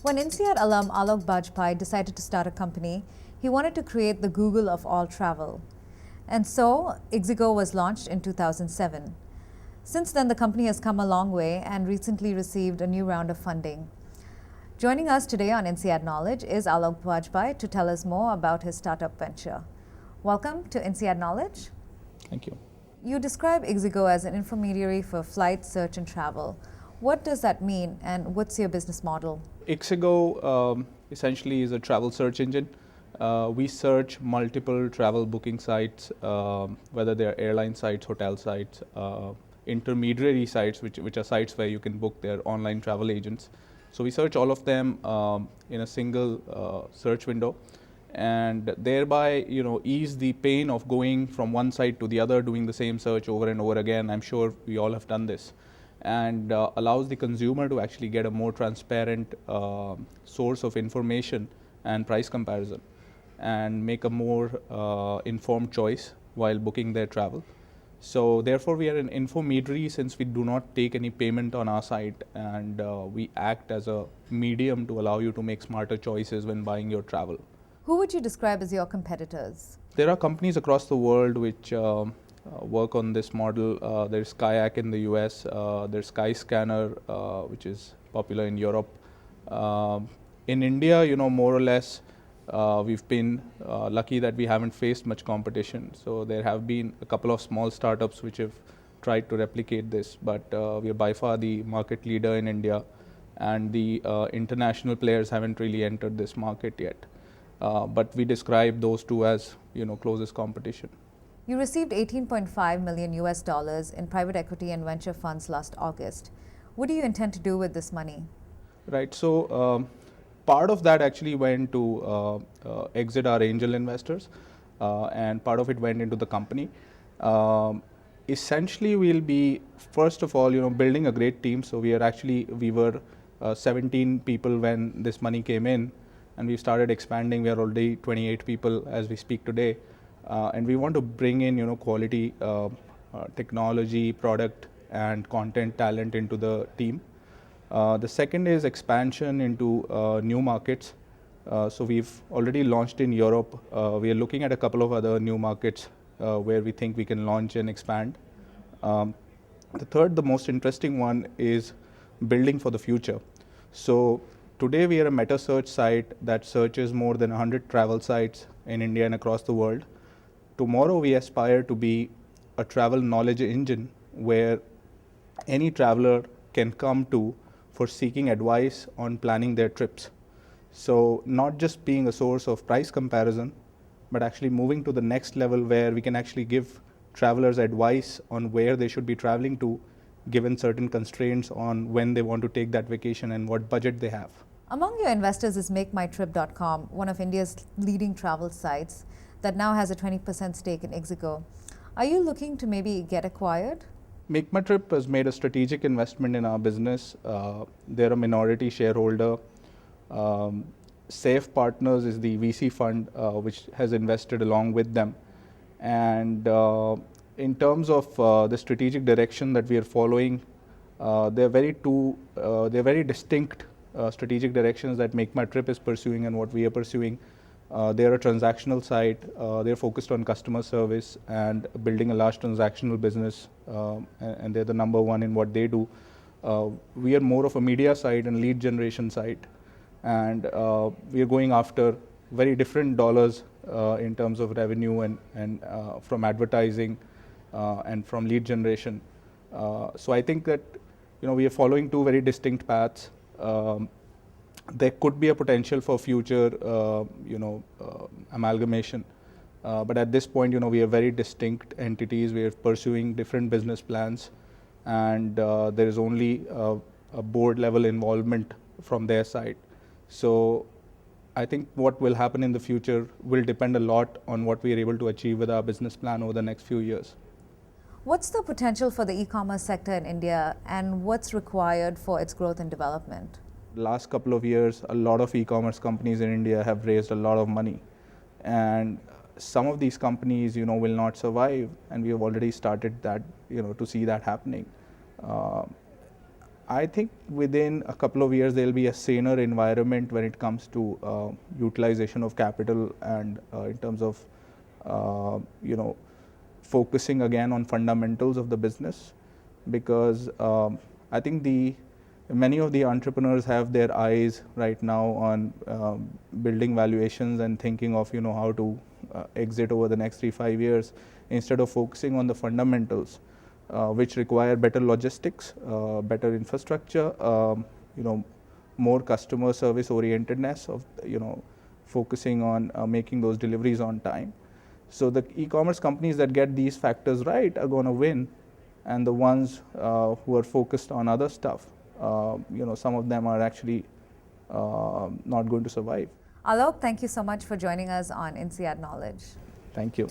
When INSEAD alum Aloke Bajpai decided to start a company, he wanted to create the Google of all travel. And so, iXiGO was launched in 2007. Since then, the company has come a long way and recently received a new round of funding. Joining us today on INSEAD Knowledge is Aloke Bajpai to tell us more about his startup venture. Welcome to INSEAD Knowledge. Thank you. You describe iXiGO as an intermediary for flight, search, and travel. What does that mean, and what's your business model? iXiGO essentially is a travel search engine. We search multiple travel booking sites, whether they're airline sites, hotel sites, intermediary sites, which are sites where you can book their online travel agents. So we search all of them in a single search window, and thereby ease the pain of going from one site to the other, doing the same search over and over again. I'm sure we all have done this, and allows the consumer to actually get a more transparent source of information and price comparison, and make a more informed choice while booking their travel. So therefore we are an intermediary, since we do not take any payment on our site, and we act as a medium to allow you to make smarter choices when buying your travel. Who would you describe as your competitors? There are companies across the world which work on this model. There's Kayak in the US, there's Skyscanner, which is popular in Europe. In India, more or less, we've been lucky that we haven't faced much competition. So there have been a couple of small startups which have tried to replicate this, but we are by far the market leader in India, and the international players haven't really entered this market yet. But we describe those two as closest competition. You received 18.5 million US dollars in private equity and venture funds last August. What do you intend to do with this money? Right. So part of that actually went to exit our angel investors, and part of it went into the company. Essentially, we'll be first of all, building a great team. So we were 17 people when this money came in, and we started expanding. We are already 28 people as we speak today, and we want to bring in quality technology, product, and content talent into the team. The second is expansion into new markets. So we've already launched in Europe. We are looking at a couple of other new markets where we think we can launch and expand. The third, the most interesting one, is building for the future. So today we are a meta search site that searches more than 100 travel sites in India and across the world. Tomorrow we aspire to be a travel knowledge engine where any traveler can come to for seeking advice on planning their trips. So not just being a source of price comparison, but actually moving to the next level where we can actually give travelers advice on where they should be traveling to, given certain constraints on when they want to take that vacation and what budget they have. Among your investors is MakeMyTrip.com, one of India's leading travel sites that now has a 20% stake in iXiGO. Are you looking to maybe get acquired? MakeMyTrip has made a strategic investment in our business. They're a minority shareholder. Safe Partners is the VC fund which has invested along with them. And in terms of the strategic direction that we are following, they're very distinct strategic directions that MakeMyTrip is pursuing and what we are pursuing. They're a transactional site. They're focused on customer service and building a large transactional business, and they're the number one in what they do. We are more of a media site and lead generation site, and we are going after very different dollars in terms of revenue and from advertising and from lead generation. So I think that we are following two very distinct paths. There could be a potential for future, amalgamation, but at this point, we are very distinct entities. We are pursuing different business plans, and there is only a board level involvement from their side. So I think what will happen in the future will depend a lot on what we are able to achieve with our business plan over the next few years. What's the potential for the e-commerce sector in India, and what's required for its growth and development? Last couple of years, a lot of e-commerce companies in India have raised a lot of money, and some of these companies, will not survive, and we have already started that, to see that happening. I think within a couple of years there'll be a saner environment when it comes to utilization of capital and in terms of focusing again on fundamentals of the business, because I think many of the entrepreneurs have their eyes right now on building valuations and thinking of how to exit over the next 3-5 years, instead of focusing on the fundamentals, which require better logistics, better infrastructure, more customer service orientedness of focusing on making those deliveries on time. So the e-commerce companies that get these factors right are going to win, and the ones who are focused on other stuff, some of them are actually not going to survive. Alok, thank you so much for joining us on INSEAD Knowledge. Thank you.